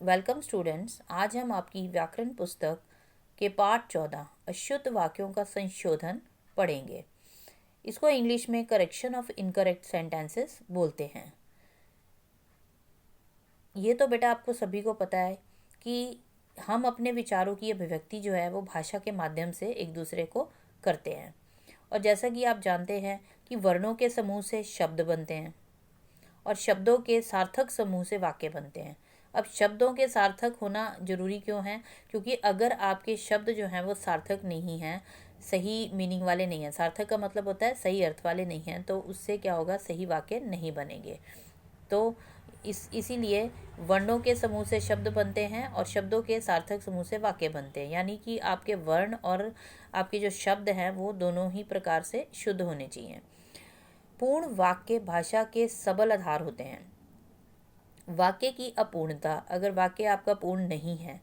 Welcome students. आज हम आपकी व्याकरण पुस्तक के पाठ 14 अशुद्ध वाक्यों का संशोधन पढ़ेंगे। इसको इंग्लिश में करेक्शन ऑफ इनकरेक्ट सेंटेंसेस बोलते हैं। ये तो बेटा आपको सभी को पता है कि हम अपने विचारों की अभिव्यक्ति जो है वो भाषा के माध्यम से एक दूसरे को करते हैं। और जैसा कि आप जानते हैं कि वर्णों के समूह से शब्द बनते हैं और शब्दों के सार्थक समूह से वाक्य बनते हैं। अब शब्दों के सार्थक होना जरूरी क्यों है? क्योंकि अगर आपके शब्द जो हैं वो सार्थक नहीं हैं, सही मीनिंग वाले नहीं हैं, सार्थक का मतलब होता है सही अर्थ वाले नहीं हैं, तो उससे क्या होगा, सही वाक्य नहीं बनेंगे। तो इसीलिए वर्णों के समूह से शब्द बनते हैं और शब्दों के सार्थक समूह से वाक्य बनते हैं। यानी कि आपके वर्ण और आपके जो शब्द हैं वो दोनों ही प्रकार से शुद्ध होने चाहिए। पूर्ण वाक्य भाषा के सबल आधार होते हैं। वाक्य की अपूर्णता, अगर वाक्य आपका पूर्ण नहीं है,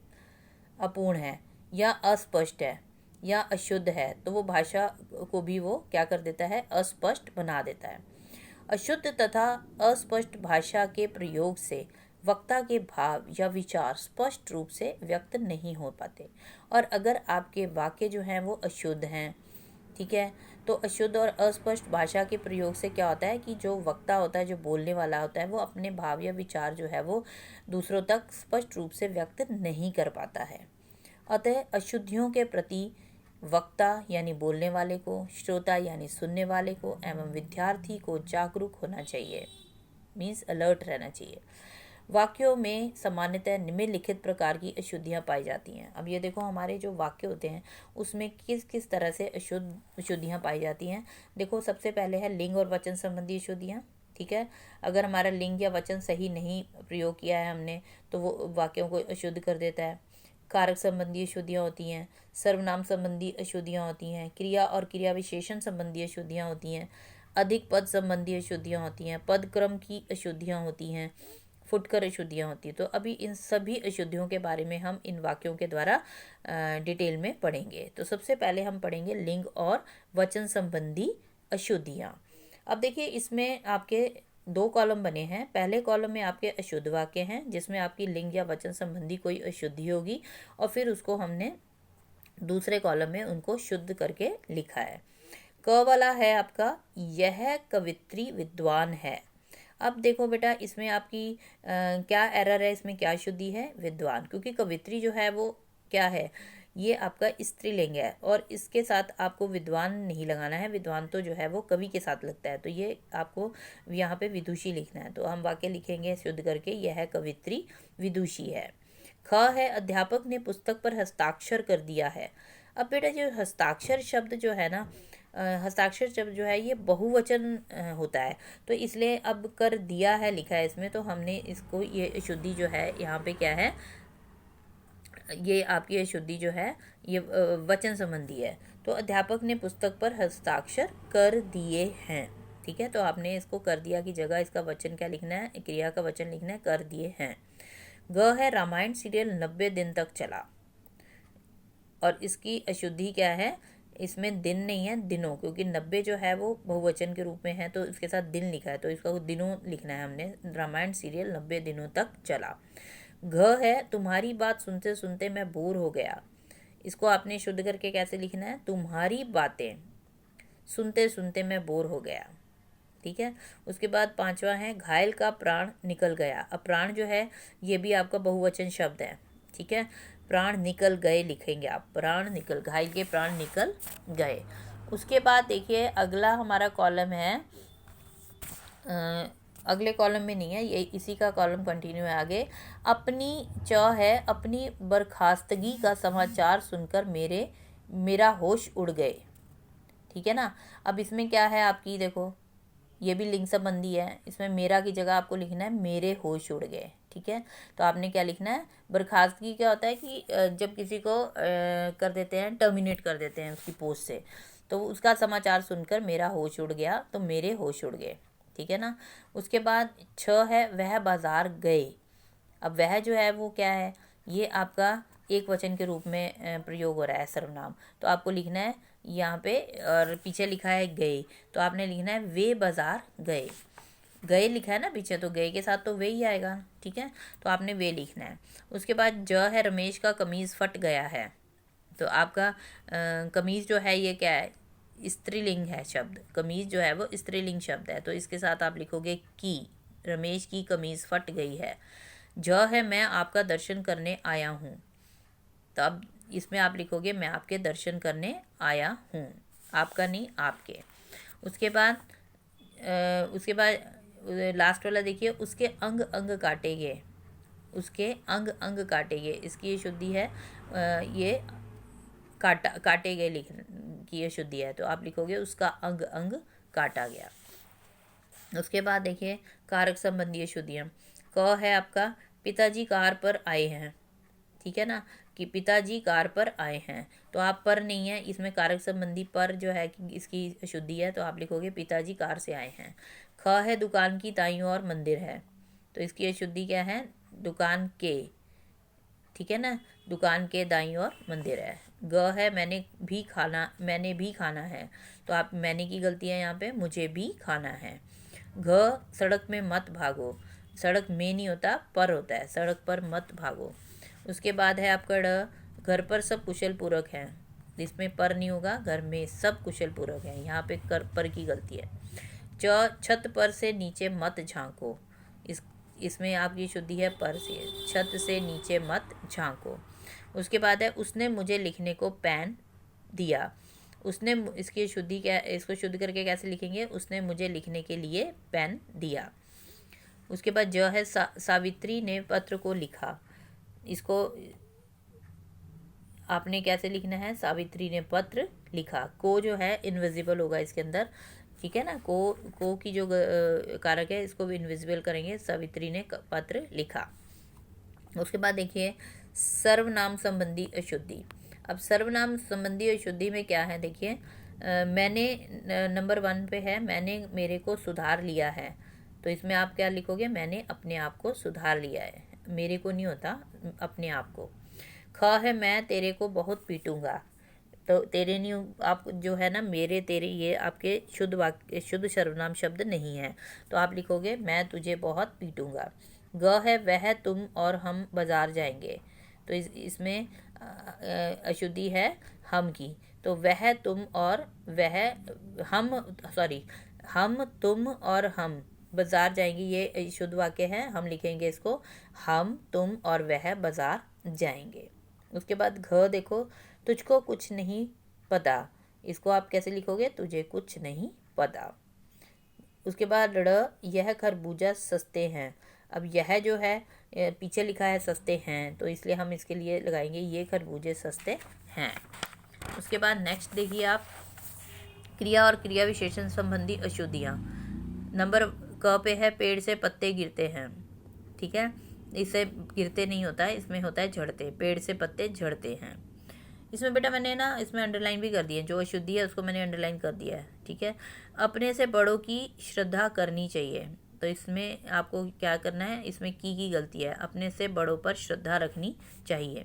अपूर्ण है या अस्पष्ट है या अशुद्ध है, तो वो भाषा को भी वो क्या कर देता है, अस्पष्ट बना देता है। अशुद्ध तथा अस्पष्ट भाषा के प्रयोग से वक्ता के भाव या विचार स्पष्ट रूप से व्यक्त नहीं हो पाते। और अगर आपके वाक्य जो हैं वो अशुद्ध हैं, ठीक है, तो अशुद्ध और अस्पष्ट भाषा के प्रयोग से क्या होता है कि जो वक्ता होता है, जो बोलने वाला होता है, वो अपने भाव या विचार जो है वो दूसरों तक स्पष्ट रूप से व्यक्त नहीं कर पाता है। अतः अशुद्धियों के प्रति वक्ता यानी बोलने वाले को, श्रोता यानी सुनने वाले को एवं विद्यार्थी को जागरूक होना चाहिए, मीन्स अलर्ट रहना चाहिए। वाक्यों में सामान्यतः निम्नलिखित प्रकार की अशुद्धियाँ पाई जाती हैं। अब ये देखो, हमारे जो वाक्य होते हैं उसमें किस किस तरह से अशुद्धियाँ पाई जाती हैं। देखो, सबसे पहले है लिंग और वचन संबंधी अशुद्धियाँ। ठीक है, अगर हमारा लिंग या वचन सही नहीं प्रयोग किया है हमने, तो वो वाक्यों को अशुद्ध कर देता है। कारक संबंधी अशुद्धियाँ होती हैं, सर्वनाम संबंधी अशुद्धियाँ होती हैं, क्रिया और क्रिया विशेषण संबंधी अशुद्धियाँ होती हैं, अधिक पद संबंधी अशुद्धियाँ होती हैं, पद क्रम की अशुद्धियाँ होती हैं, फुटकर अशुद्धियाँ होती हैं। तो अभी इन सभी अशुद्धियों के बारे में हम इन वाक्यों के द्वारा डिटेल में पढ़ेंगे। तो सबसे पहले हम पढ़ेंगे लिंग और वचन संबंधी अशुद्धियाँ। अब देखिए, इसमें आपके दो कॉलम बने हैं। पहले कॉलम में आपके अशुद्ध वाक्य हैं जिसमें आपकी लिंग या वचन संबंधी कोई अशुद्धि होगी, और फिर उसको हमने दूसरे कॉलम में उनको शुद्ध करके लिखा है। क वाला है आपका, यह कवित्री विद्वान है। अब देखो बेटा, इसमें आपकी क्या एरर है, इसमें क्या शुद्धि है, विद्वान, क्योंकि कवित्री जो है वो क्या है, ये आपका स्त्रीलिंग है और इसके साथ आपको विद्वान नहीं लगाना है। विद्वान तो जो है वो कवि के साथ लगता है, तो ये आपको यहाँ पे विदुषी लिखना है। तो हम वाक्य लिखेंगे शुद्ध करके, यह कवित्री विदुषी है। ख है, अध्यापक ने पुस्तक पर हस्ताक्षर कर दिया है। अब बेटा, जो हस्ताक्षर शब्द जो है ना, हस्ताक्षर शब्द जो है ये बहुवचन होता है, तो इसलिए अब कर दिया है लिखा है इसमें, तो हमने इसको, ये अशुद्धि जो है यहाँ पे क्या है, ये आपकी अशुद्धि जो है ये वचन संबंधी है। तो अध्यापक ने पुस्तक पर हस्ताक्षर कर दिए हैं। ठीक है, तो आपने इसको कर दिया की जगह इसका वचन क्या लिखना है, क्रिया का वचन लिखना है, कर दिए हैं। ग है, रामायण सीरियल 90 दिन तक चला, और इसकी अशुद्धि क्या है, इसमें दिन नहीं है, दिनों, क्योंकि 90 जो है वो बहुवचन के रूप में है, तो इसके साथ दिन लिखा है, तो इसका दिनों लिखना है हमने। रामायण सीरियल 90 दिनों तक चला। घ है, तुम्हारी बात सुनते सुनते मैं बोर हो गया। इसको आपने शुद्ध करके कैसे लिखना है, तुम्हारी बातें सुनते सुनते मैं बोर हो गया। ठीक है, उसके बाद पांचवा है, घायल का प्राण निकल गया। अब प्राण जो है ये भी आपका बहुवचन शब्द है। ठीक है, प्राण निकल गए लिखेंगे आप, प्राण निकल, घायल के प्राण निकल गए। उसके बाद देखिए, अगला हमारा कॉलम है, अगले कॉलम में नहीं है, ये इसी का कॉलम कंटिन्यू है आगे। अपनी च है, अपनी बर्खास्तगी का समाचार सुनकर मेरा होश उड़ गए। ठीक है ना। अब इसमें क्या है आपकी, देखो ये भी लिंग संबंधी है, इसमें मेरा की जगह आपको लिखना है मेरे होश उड़ गए। ठीक है, तो आपने क्या लिखना है, बर्खास्तगी क्या होता है कि जब किसी को कर देते हैं, टर्मिनेट कर देते हैं उसकी पोस्ट से, तो उसका समाचार सुनकर मेरा होश उड़ गया, तो मेरे होश उड़ गए। ठीक है ना। उसके बाद छ है, वह बाजार गए। अब वह जो है वो क्या है, ये आपका एक वचन के रूप में प्रयोग हो रहा है, सर्वनाम, तो आपको लिखना है यहाँ पे, और पीछे लिखा है गए, तो आपने लिखना है वे बाजार गए। गए लिखा है ना पीछे, तो गए के साथ तो वे ही आएगा, ठीक है। तो आपने वे लिखना है। उसके बाद ज है, रमेश का कमीज़ फट गया है। तो आपका कमीज़ जो है ये क्या है, स्त्रीलिंग है शब्द। कमीज़ जो है वो स्त्रीलिंग शब्द है, तो इसके साथ आप लिखोगे की। रमेश की कमीज़ फट गई है। ज है, मैं आपका दर्शन करने आया हूँ। तो अब इसमें आप लिखोगे मैं आपके दर्शन करने आया हूँ, आपका नहीं आपके। उसके बाद लास्ट वाला देखिए, उसके अंग अंग काटे गए। उसके अंग अंग काटे गए, इसकी ये शुद्धि है, ये काटे गए लिख की ये शुद्धि है। तो आप लिखोगे उसका अंग अंग काटा गया। उसके बाद देखिए कारक संबंधी शुद्धियाँ। क है आपका, पिताजी कार पर आए हैं, ठीक है ना, कि पिताजी कार पर आए हैं। तो आप पर नहीं है, इसमें कारक संबंधी पर जो है कि इसकी शुद्धि है, तो आप लिखोगे पिताजी कार से आए हैं। ख है, दुकान की दाईं ओर मंदिर है। तो इसकी ये शुद्धि क्या है, दुकान के, ठीक है ना, दुकान के दाईं ओर मंदिर है। ग है, मैंने भी खाना है। तो आप मैंने की गलती है यहाँ पे, मुझे भी खाना है। घ, सड़क में मत भागो। सड़क में नहीं होता, पर होता है, सड़क पर मत भागो। उसके बाद है आपका ड, घर पर सब कुशल पूर्वक हैं। इसमें पर नहीं होगा, घर में सब कुशल पूर्वक हैं, यहाँ पे कर पर की गलती है। च, छत पर से नीचे मत झांको। इसमें आपकी शुद्धि है पर से, छत से नीचे मत झांको। उसके बाद है, उसने मुझे लिखने को पेन दिया। उसने, इसकी शुद्धि क्या, इसको शुद्ध करके कैसे लिखेंगे, उसने मुझे लिखने के लिए पेन दिया। उसके बाद ज है, सावित्री ने पत्र को लिखा। इसको आपने कैसे लिखना है, सावित्री ने पत्र लिखा। को जो है इनविजिबल होगा इसके अंदर, ठीक है ना। को की जो कारक है इसको भी इनविजिबल करेंगे, सावित्री ने पत्र लिखा। उसके बाद देखिए सर्वनाम संबंधी अशुद्धि। अब सर्वनाम संबंधी अशुद्धि में क्या है, देखिए मैंने नंबर 1 पे है, मैंने मेरे को सुधार लिया है। तो इसमें आप क्या लिखोगे, मैंने अपने आप को सुधार लिया है, मेरे को नहीं होता, अपने आप को। ख है, मैं तेरे को बहुत पीटूंगा। तो तेरे नहीं, आप जो है ना, मेरे तेरे, ये आपके शुद्ध वाक्य, शुद्ध सर्वनाम शब्द नहीं है। तो आप लिखोगे मैं तुझे बहुत पीटूंगा। ग है, वह तुम और हम बाजार जाएंगे। तो इसमें अशुद्धि है हम की। तो वह तुम और वह, हम, सॉरी, हम तुम और हम बाजार जाएंगे, ये शुद्ध वाक्य है, हम लिखेंगे इसको हम तुम और वह बाजार जाएंगे। उसके बाद घ देखो, तुझको कुछ नहीं पता। इसको आप कैसे लिखोगे, तुझे कुछ नहीं पता। उसके बाद ड़, यह खरबूजा सस्ते हैं। अब यह जो है पीछे लिखा है सस्ते हैं, तो इसलिए हम इसके लिए लगाएंगे ये खरबूजे सस्ते हैं। उसके बाद नेक्स्ट देखिए आप, क्रिया और क्रिया विशेषण संबंधी अशुद्धियाँ। नंबर क पे है, पेड़ से पत्ते गिरते हैं, ठीक है। इससे गिरते नहीं होता है, इसमें होता है झड़ते, पेड़ से पत्ते झड़ते हैं। इसमें बेटा मैंने ना इसमें अंडरलाइन भी कर दी है, जो अशुद्धि है उसको मैंने अंडरलाइन कर दिया है, ठीक है। अपने से बड़ों की श्रद्धा करनी चाहिए। तो इसमें आपको क्या करना है, इसमें की गलती है, अपने से बड़ों पर श्रद्धा रखनी चाहिए।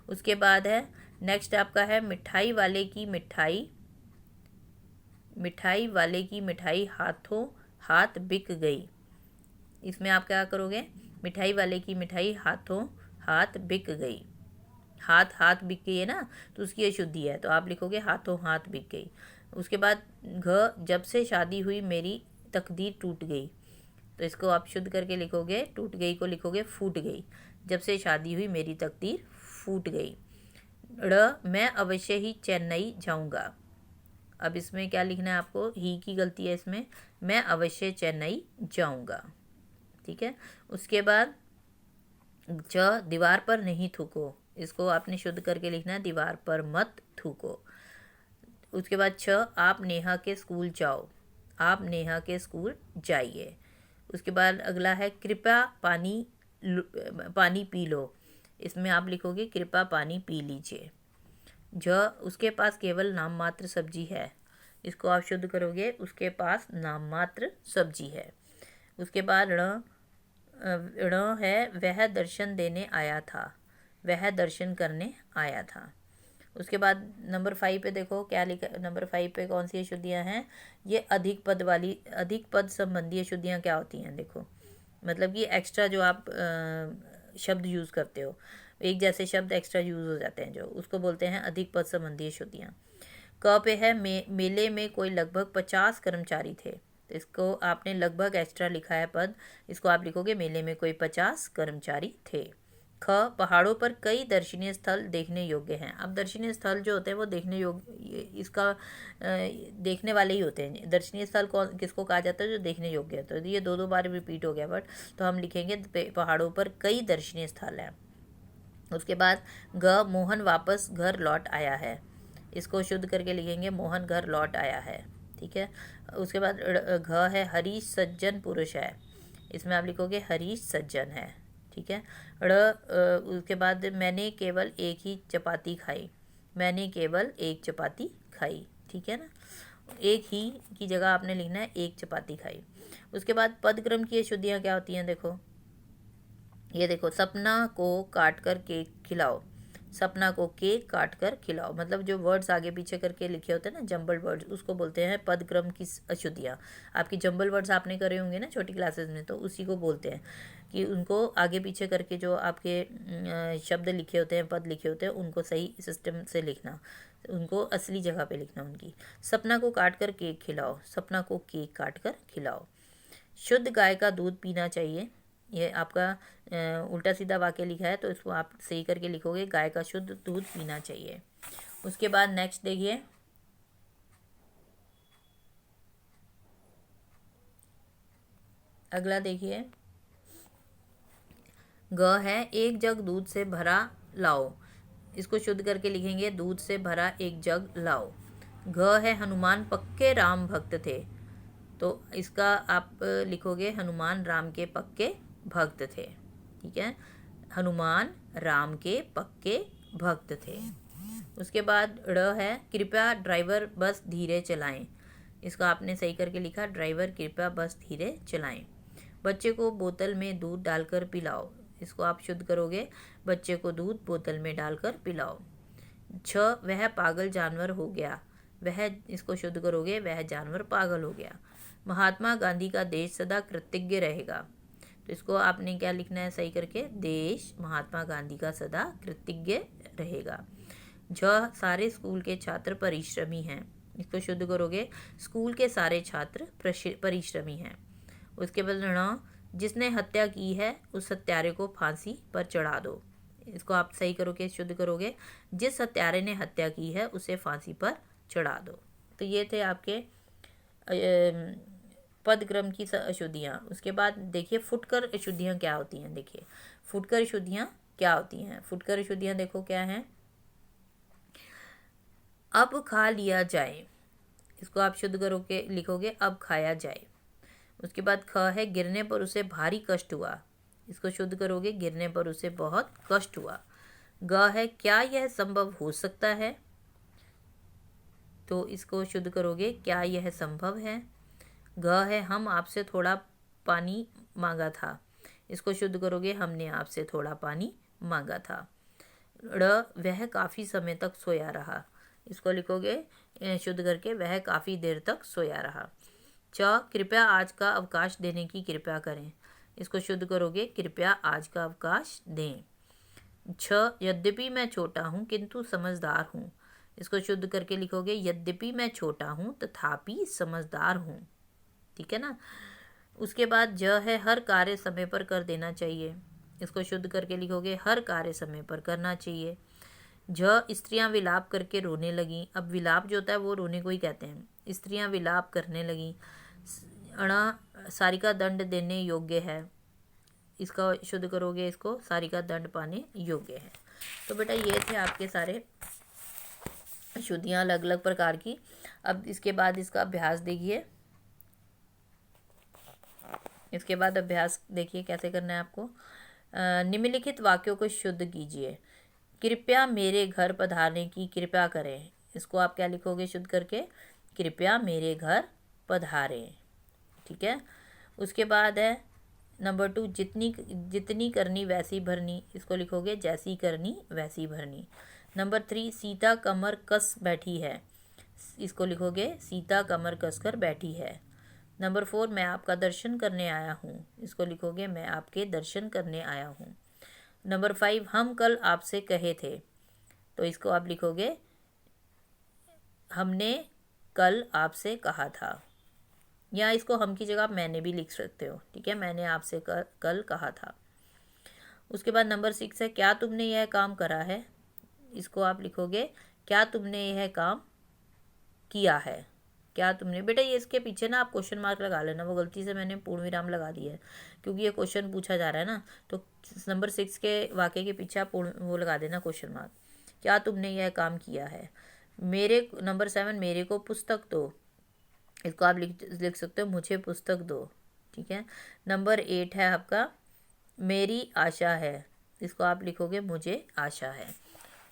उसके बाद है नेक्स्ट आपका है, मिठाई वाले की मिठाई, मिठाई वाले की मिठाई हाथों हाथ बिक गई। इसमें आप क्या करोगे, मिठाई वाले की मिठाई हाथों हाथ बिक गई। हाथ हाथ बिक गई है ना, तो उसकी अशुद्धि है, तो आप लिखोगे हाथों हाथ बिक गई। उसके बाद घ, जब से शादी हुई मेरी तकदीर टूट गई। तो इसको आप शुद्ध करके लिखोगे, टूट गई को लिखोगे फूट गई। जब से शादी हुई मेरी तकदीर फूट गई। ड़, मैं अवश्य ही चेन्नई जाऊंगा। अब इसमें क्या लिखना है आपको, ही की गलती है इसमें, मैं अवश्य चेन्नई जाऊंगा, ठीक है। उसके बाद च, दीवार पर नहीं थूको। इसको आपने शुद्ध करके लिखना है, दीवार पर मत थूको। उसके बाद छ, आप नेहा के स्कूल जाओ। आप नेहा के स्कूल जाइए। उसके बाद अगला है, कृपया पानी पी लो। इसमें आप लिखोगे कृपया पानी पी लीजिए। ज, उसके पास केवल नाम मात्र सब्जी है। इसको आप शुद्ध करोगे, उसके पास नाम मात्र सब्जी है। उसके बाद ण है, वह दर्शन देने आया था, वह दर्शन करने आया था। उसके बाद नंबर 5 पे देखो क्या लिखा, नंबर 5 पे कौन सी अशुद्धियाँ हैं, ये अधिक पद संबंधी अशुद्धियाँ क्या होती हैं देखो, मतलब कि एक्स्ट्रा जो आप शब्द यूज़ करते हो, एक जैसे शब्द एक्स्ट्रा यूज़ हो जाते हैं जो, उसको बोलते हैं अधिक पद संबंधी अशुद्धियाँ। क पे है मेले में कोई लगभग 50 कर्मचारी थे, तो इसको आपने लगभग एक्स्ट्रा लिखा है पद, इसको आप लिखोगे मेले में कोई 50 कर्मचारी थे। ख पहाड़ों पर कई दर्शनीय स्थल देखने योग्य हैं। अब दर्शनीय स्थल जो होते हैं वो देखने योग्य, इसका देखने वाले ही होते हैं। दर्शनीय स्थल कौन किसको कहा जाता है, जो देखने योग्य है। तो ये दो बार रिपीट हो गया बट, तो हम लिखेंगे पहाड़ों पर कई दर्शनीय स्थल हैं। उसके बाद ग मोहन वापस घर लौट आया है, इसको शुद्ध करके लिखेंगे मोहन घर लौट आया है, ठीक है। उसके बाद घ है हरीश सज्जन पुरुष है, इसमें आप लिखोगे हरीश सज्जन है, ठीक है। उसके बाद मैंने केवल एक ही चपाती खाई, मैंने केवल एक चपाती खाई, ठीक है ना, एक ही की जगह आपने लिखना है एक चपाती खाई। उसके बाद पदक्रम की अशुद्धियाँ क्या होती हैं देखो, ये देखो सपना को काट कर केक खिलाओ, सपना को केक काट कर खिलाओ, मतलब जो वर्ड्स आगे पीछे करके लिखे होते हैं ना जंबल वर्ड्स, उसको बोलते हैं पदक्रम की अशुद्धियाँ। आपकी जंबल वर्ड्स आपने करे होंगे ना छोटी क्लासेस में, तो उसी को बोलते हैं कि उनको आगे पीछे करके जो आपके शब्द लिखे होते हैं, पद लिखे होते हैं, उनको सही सिस्टम से लिखना, उनको असली जगह पे लिखना उनकी। सपना को काट कर केक खिलाओ, सपना को केक काट कर खिलाओ। शुद्ध गाय का दूध पीना चाहिए, ये आपका उल्टा सीधा वाक्य लिखा है, तो इसको आप सही करके लिखोगे गाय का शुद्ध दूध पीना चाहिए। उसके बाद नेक्स्ट देखिए, अगला देखिए, ग है एक जग दूध से भरा लाओ, इसको शुद्ध करके लिखेंगे दूध से भरा एक जग लाओ। घ है हनुमान पक्के राम भक्त थे, तो इसका आप लिखोगे हनुमान राम के पक्के भक्त थे, ठीक है, हनुमान राम के पक्के भक्त थे। उसके बाद ड़ है कृपया ड्राइवर बस धीरे चलाएं, इसको आपने सही करके लिखा ड्राइवर कृपया बस धीरे चलाएं। बच्चे को बोतल में दूध डालकर पिलाओ, इसको आप शुद्ध करोगे बच्चे को दूध बोतल में डालकर पिलाओ। छ वह पागल जानवर हो गया, वह, इसको शुद्ध करोगे वह जानवर पागल हो गया। महात्मा गांधी का देश सदा कृतज्ञ रहेगा, तो इसको आपने क्या लिखना है सही करके, देश महात्मा गांधी का सदा कृतज्ञ रहेगा। झ सारे स्कूल के छात्र परिश्रमी हैं, इसको शुद्ध करोगे स्कूल के सारे छात्र परिश्रमी हैं। उसके बाद ण जिसने हत्या की है उस हत्यारे को फांसी पर चढ़ा दो, इसको आप सही करोगे शुद्ध करोगे जिस हत्यारे ने हत्या की है उसे फांसी पर चढ़ा दो। तो ये थे आपके पदक्रम की अशुद्धियाँ। उसके बाद देखिए फुटकर अशुद्धियाँ क्या होती हैं, देखिए फुटकर अशुद्धियाँ क्या होती हैं। फुटकर अशुद्धियाँ देखो क्या हैं, अब खा लिया जाए, इसको आप शुद्ध करोगे लिखोगे अब खाया जाए। उसके बाद ख है गिरने पर उसे भारी कष्ट हुआ, इसको शुद्ध करोगे गिरने पर उसे बहुत कष्ट हुआ। ग है क्या यह संभव हो सकता है, तो इसको शुद्ध करोगे क्या यह संभव है। घ है हम आपसे थोड़ा पानी मांगा था, इसको शुद्ध करोगे हमने आपसे थोड़ा पानी मांगा था। ड़ वह काफ़ी समय तक सोया रहा, इसको लिखोगे शुद्ध करके वह काफ़ी देर तक सोया रहा। च कृपया आज का अवकाश देने की कृपया करें, इसको शुद्ध करोगे कृपया आज का अवकाश दें। छ यद्यपि मैं छोटा हूँ किंतु समझदार हूँ, इसको शुद्ध करके लिखोगे यद्यपि मैं छोटा हूँ तथापि समझदार हूँ, ठीक है ना। उसके बाद ज है हर कार्य समय पर कर देना चाहिए, इसको शुद्ध करके लिखोगे हर कार्य समय पर करना चाहिए। झ स्त्रियां विलाप करके रोने लगीं, अब विलाप जो होता है वो रोने को ही कहते हैं, स्त्रियां विलाप करने लगीं। अणा सारिका दंड देने योग्य है, इसका शुद्ध करोगे इसको सारिका दंड पाने योग्य है। तो बेटा ये थे आपके सारे अशुद्धियाँ अलग अलग प्रकार की। अब इसके बाद इसका अभ्यास देखिए, इसके बाद अभ्यास देखिए कैसे करना है आपको। निम्नलिखित वाक्यों को शुद्ध कीजिए। कृपया मेरे घर पधारने की कृपया करें, इसको आप क्या लिखोगे शुद्ध करके कृपया मेरे घर पधारें, ठीक है। उसके बाद है नंबर 2 जितनी करनी वैसी भरनी, इसको लिखोगे जैसी करनी वैसी भरनी। नंबर 3, सीता कमर कस बैठी है, इसको लिखोगे सीता कमर कसकर बैठी है। नंबर 4, मैं आपका दर्शन करने आया हूँ, इसको लिखोगे मैं आपके दर्शन करने आया हूँ। नंबर 5, हम कल आपसे कहे थे, तो इसको आप लिखोगे हमने कल आपसे कहा था, या इसको हम की जगह आप मैंने भी लिख सकते हो, ठीक है, मैंने आपसे कल कहा था। उसके बाद नंबर 6 है, क्या तुमने यह काम करा है, इसको आप लिखोगे क्या तुमने यह काम किया है। क्या तुमने, बेटा ये इसके पीछे ना आप क्वेश्चन मार्क लगा लेना, वो गलती से मैंने पूर्ण विराम लगा दिया है क्योंकि ये क्वेश्चन पूछा जा रहा है ना, तो नंबर 6 के वाक्य के पीछे आप पूर्ण वो लगा देना क्वेश्चन मार्क, क्या तुमने यह काम किया है। नंबर 7, मेरे को पुस्तक दो, इसको आप लिख सकते हो मुझे पुस्तक दो, ठीक है। नंबर 8 है आपका मेरी आशा है, इसको आप लिखोगे मुझे आशा है।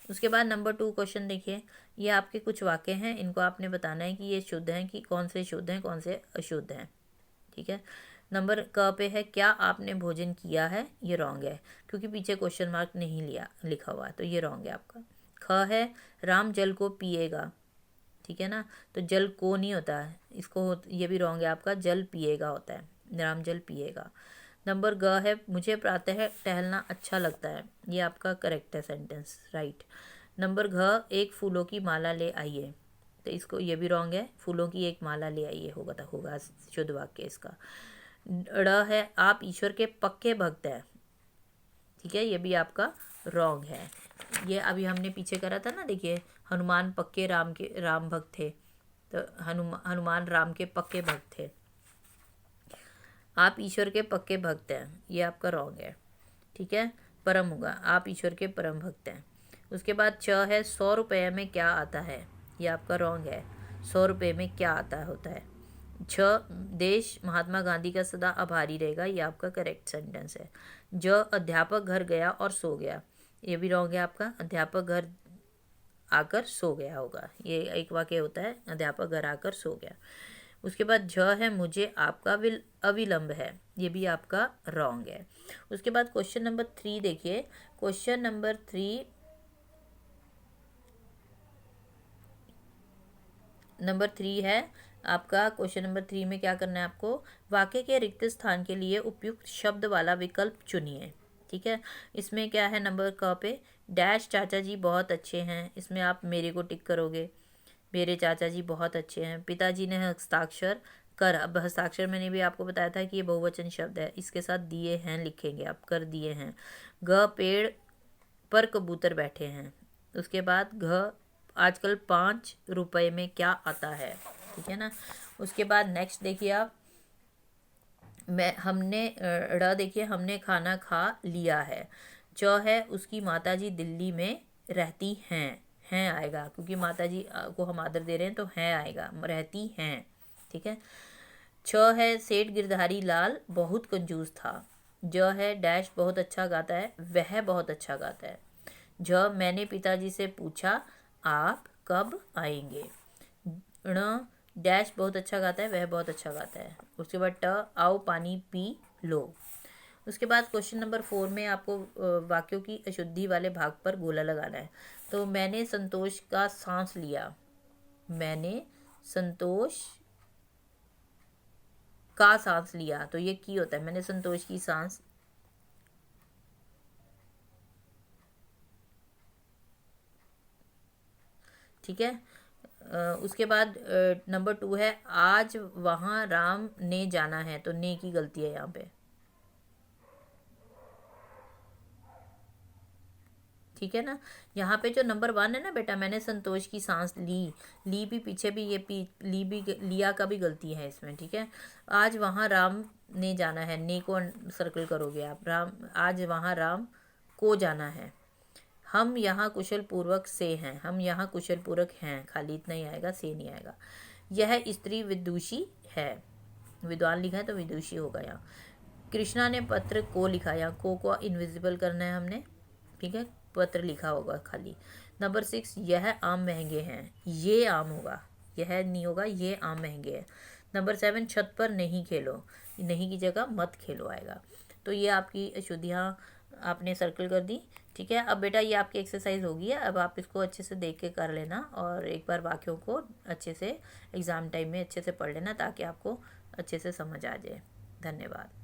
उसके बाद नंबर 2 क्वेश्चन देखिए, ये आपके कुछ वाक्य हैं, इनको आपने बताना है कि ये शुद्ध हैं कि कौन से शुद्ध हैं कौन से अशुद्ध हैं, ठीक है। नंबर क पे है, क्या आपने भोजन किया है, ये रॉन्ग है क्योंकि पीछे क्वेश्चन मार्क नहीं लिखा हुआ, तो ये रॉन्ग है आपका। ख है, राम जल को पिएगा, ठीक है ना, तो जल को नहीं होता है, ये भी रॉन्ग है आपका, जल पिएगा होता है, राम जल पिएगा। नंबर ग है, मुझे प्रातः टहलना अच्छा लगता है, ये आपका करेक्ट है सेंटेंस, राइट। नंबर घ, एक फूलों की माला ले आइए, तो इसको ये भी रॉन्ग है, फूलों की एक माला ले आइए होगा शुद्ध वाक्य इसका। ड़ है, आप ईश्वर के पक्के भक्त हैं, ठीक है, ये भी आपका रॉन्ग है। ये अभी हमने पीछे करा था ना, देखिए हनुमान पक्के राम भक्त थे, तो हनुमान राम के पक्के भक्त थे, आप ईश्वर के पक्के भक्त हैं, ये आपका रॉन्ग है, ठीक है। परम होगा, आप ईश्वर के परम भक्त हैं। उसके बाद च है, 100 रुपये में क्या आता है, ये आपका रॉन्ग है, 100 रुपये में क्या आता होता है। छ, देश महात्मा गांधी का सदा आभारी रहेगा, ये आपका करेक्ट सेंटेंस है। ज, अध्यापक घर गया और सो गया, ये भी रॉन्ग है आपका, अध्यापक घर आकर सो गया होगा, ये एक वाक्य होता है अध्यापक घर आकर सो गया। उसके बाद झ है, मुझे आपका अविलंब है, ये भी आपका रॉन्ग है। उसके बाद क्वेश्चन नंबर 3 देखिए, क्वेश्चन नंबर 3 है आपका, क्वेश्चन नंबर 3 में क्या करना है आपको, वाक्य के रिक्त स्थान के लिए उपयुक्त शब्द वाला विकल्प चुनिए, ठीक है। इसमें क्या है, नंबर क पे, डैश चाचा जी बहुत अच्छे हैं, इसमें आप मेरे को टिक करोगे, मेरे चाचा जी बहुत अच्छे हैं। पिताजी ने हस्ताक्षर कर, अब हस्ताक्षर मैंने भी आपको बताया था कि ये बहुवचन शब्द है, इसके साथ दिए हैं लिखेंगे आप, कर दिए हैं। ग, पेड़ पर कबूतर बैठे हैं। उसके बाद घ, आजकल 5 रुपए में क्या आता है, ठीक है ना। उसके बाद नेक्स्ट देखिए आप, ड़ देखिए, हमने खाना खा लिया है। च है, उसकी माताजी दिल्ली में रहती हैं आएगा क्योंकि माताजी को हम आदर दे रहे हैं, तो हैं आएगा, रहती हैं, ठीक है। छ है, सेठ गिरधारी लाल बहुत कंजूस था। ज है, डैश बहुत अच्छा गाता है, वह बहुत अच्छा गाता है। ज, मैंने पिताजी से पूछा आप कब आएंगे। ण, डैश बहुत अच्छा गाता है, वह बहुत अच्छा गाता है। उसके बाद ट, आओ पानी पी लो। उसके बाद क्वेश्चन नंबर 4 में आपको वाक्यों की अशुद्धि वाले भाग पर गोला लगाना है। तो मैंने संतोष का सांस लिया, मैंने संतोष का सांस लिया, तो ये की होता है, मैंने संतोष की सांस, ठीक है। उसके बाद नंबर 2 है, आज वहाँ राम ने जाना है, तो ने की गलती है यहाँ पे, ठीक है ना। यहाँ पे जो नंबर 1 है ना बेटा, मैंने संतोष की सांस ली भी पीछे भी, ये ली भी, लिया का भी गलती है इसमें, ठीक है। आज वहाँ राम ने जाना है, ने को सर्कल करोगे आप, राम, आज वहाँ राम को जाना है। हम यहाँ कुशल पूर्वक से हैं, हम यहाँ कुशल पूर्वक हैं, खाली इतना ही आएगा, से नहीं आएगा। यह स्त्री विदुषी है, विद्वान लिखा है तो विदुषी होगा यहाँ। कृष्णा ने पत्र को लिखा, यहाँ को इनविजिबल करना है हमने, ठीक है, पत्र लिखा होगा खाली। नंबर 6, यह आम महंगे हैं, ये आम होगा, यह नहीं होगा, ये आम महंगे हैं। नंबर 7, छत पर नहीं खेलो, नहीं की जगह मत खेलो आएगा। तो ये आपकी अशुद्धियाँ आपने सर्कल कर दी। ठीक है, अब बेटा ये आपकी एक्सरसाइज होगी है, अब आप इसको अच्छे से देख के कर लेना और एक बार वाक्यों को अच्छे से एग्ज़ाम टाइम में अच्छे से पढ़ लेना ताकि आपको अच्छे से समझ आ जाए। धन्यवाद।